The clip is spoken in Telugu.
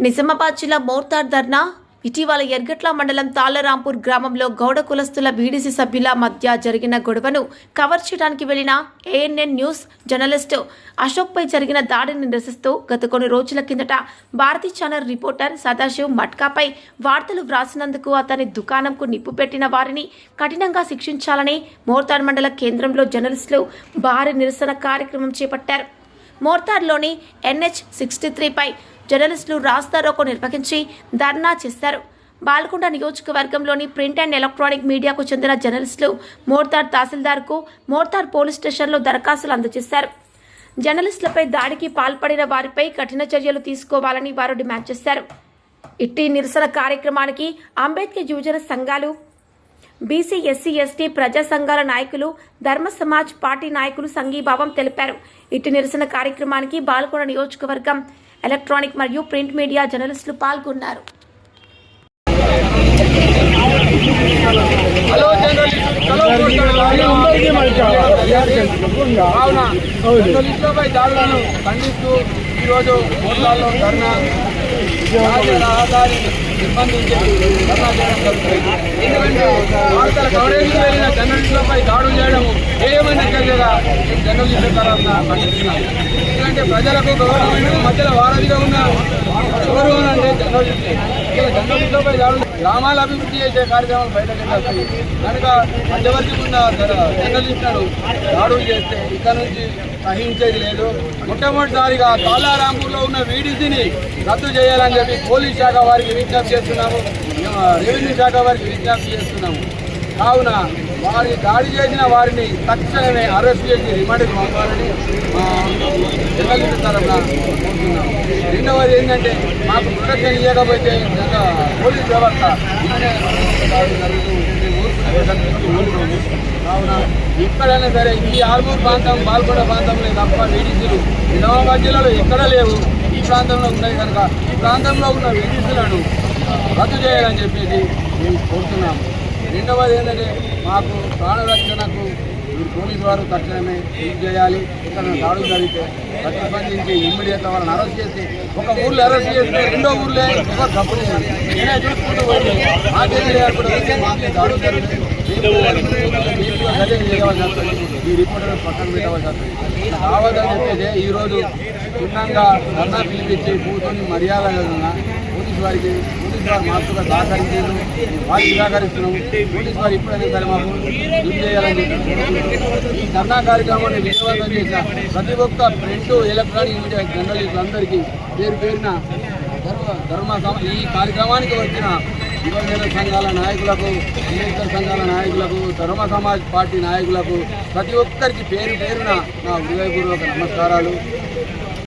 నిజామాబాద్ జిల్లా మోర్తార్ ధర్నా ఇటీవల ఎర్గట్ల మండలం తాళ్లరాంపూర్ గ్రామంలో గౌడ కులస్తుల బీడీసీ సభ్యుల మధ్య జరిగిన గొడవను కవర్ చేయడానికి వెళ్లిన ఏఎన్ఎన్ న్యూస్ జర్నలిస్టు అశోక్పై జరిగిన దాడిని నిరసిస్తూ గత కొన్ని రోజుల కిందట భారతీ ఛానల్ రిపోర్టర్ సదాశివ్ మట్కాపై వార్తలు వ్రాసినందుకు అతని దుకాణంకు నిప్పు పెట్టిన వారిని కఠినంగా శిక్షించాలని మోర్తార్ మండల కేంద్రంలో జర్నలిస్టులు భారీ నిరసన కార్యక్రమం చేపట్టారు. మోర్తార్లోని NH63పై జర్నలిస్టులు రాస్తారోకో నిర్వహించి ధర్నా చేశారు. బాల్కొండ నియోజకవర్గంలోని ప్రింట్ అండ్ ఎలక్ట్రానిక్ మీడియాకు చెందిన జర్నలిస్టులు మోర్తార్ తహసీల్దార్కు మోర్తార్ పోలీస్ స్టేషన్లో దరఖాస్తులు అందజేశారు. జర్నలిస్టులపై దాడికి పాల్పడిన వారిపై కఠిన చర్యలు తీసుకోవాలని వారు డిమాండ్ చేశారు. ఇట్టి నిరసన కార్యక్రమానికి అంబేద్కర్ యువజన సంఘాలు, బీసీ, ఎస్సీ, ఎస్టీ ప్రజా సంఘాల నాయకులు, ధర్మ సమాజ్ పార్టీ నాయకులు సంఘీభావం తెలిపారు. ఇట్టి నిరసన కార్యక్రమానికి బాల్కొండ నియోజకవర్గం ఎలక్ట్రానిక్ మరియు ప్రింట్ మీడియా జర్నలిస్టులు పాల్గొన్నారు. ఈరోజు మోర్తార్లో ధర్నా రహదారి నిర్బంధించి ధర్నా చేయడం జరుగుతుంది. ఎందుకంటే వార్తల కవరేజ్ వెళ్ళిన జర్నలిస్టులపై దాడులు చేయడము ఏమైనా చర్యగా జర్నలిస్టుల తరఫున ఖండిస్తున్నాం. ఎందుకంటే ప్రజలకు గౌరవమైన మధ్యలో వారధిగా ఉన్న గౌరవం అంటే జర్నలిస్టులే. ఇలా జర్నలిస్టులపై దాడులు గ్రామాల అభివృద్ధి చేసే కార్యక్రమాలు బయటకు వస్తాయి కనుక మధ్యవర్తి ఉన్న జర్నలిస్టులను దాడులు చేస్తే ఇక్కడ నుంచి సహించేది లేదు. మొట్టమొదటిసారిగా తాళ్లరాంపూర్లో ఉన్న వీడీసీని రద్దు చేయాలని చెప్పి పోలీస్ శాఖ వారికి విజ్ఞప్తి చేస్తున్నాము, రెవెన్యూ శాఖ వారికి విజ్ఞప్తి చేస్తున్నాము. కావున వారి దాడి చేసిన వారిని తక్షణమే అరెస్ట్ చేసి రిమాండ్కి పంపాలని జర్నలిస్టు తరఫున కోరుతున్నాము. రెండవది ఏంటంటే మాకు ప్రొటెక్షన్ ఇవ్వకపోతే పోలీస్ వ్యవస్థ కావున ఎక్కడైనా సరే ఈ ఆర్మూర్ ప్రాంతం, బాల్కొండ ప్రాంతంలో తప్ప వీడీసీలు నిజామాబాద్ జిల్లాలో ఎక్కడ లేవు. ఈ ప్రాంతంలో ఉన్నాయి కనుక ఈ ప్రాంతంలో ఉన్న వీడీసీలను రద్దు చేయాలని చెప్పేసి మేము కోరుతున్నాము. రెండవది ఏంటంటే మాకు ప్రాణరక్షణకు పోలీసు వారు తక్షణమే ఏం చేయాలి. ఇక్కడ దాడులు జరిగితే ప్రతిబంధించి ఇమ్మీడియట్ వాళ్ళని అరెస్ట్ చేసి ఒక ఊర్లో అరెస్ట్ చేస్తే రెండో ఊర్లే ఎవరు తప్పుడు నేనే చూసుకుంటూ పోయి మాకేమీ ఏర్పడి మాకు దాడులు జరిగితే చేయవలసి వస్తుంది. ఈ రిపోర్టర్ పక్కన పెట్టవలసి వస్తుంది. కావద్దని చెప్పేది ఈరోజు క్షుణ్ణంగా ధర్నా పిలిపించి కూర్చొని మర్యాదగా పోలీసు వారు మాకుగా సహకరించారు, వారికి సహకరిస్తున్నాము. పోలీసు వారు ఎప్పుడైనా సరే మాకు డ్యూటీ చేయాలని చెప్పి ఈ ధర్నా కార్యక్రమాన్ని విజయవంతం చేసిన ప్రతి ఒక్క ప్రింట్, ఎలక్ట్రానిక్ మీడియా జర్నలిస్టులందరికీ పేరు పేరున ఈ కార్యక్రమానికి వచ్చిన యువజన సంఘాల నాయకులకు, అంబేద్కర్ సంఘాల నాయకులకు, ధర్మ సమాజ్ పార్టీ నాయకులకు ప్రతి ఒక్కరికి పేరు పేరున నా హృదయపూర్వక నమస్కారాలు.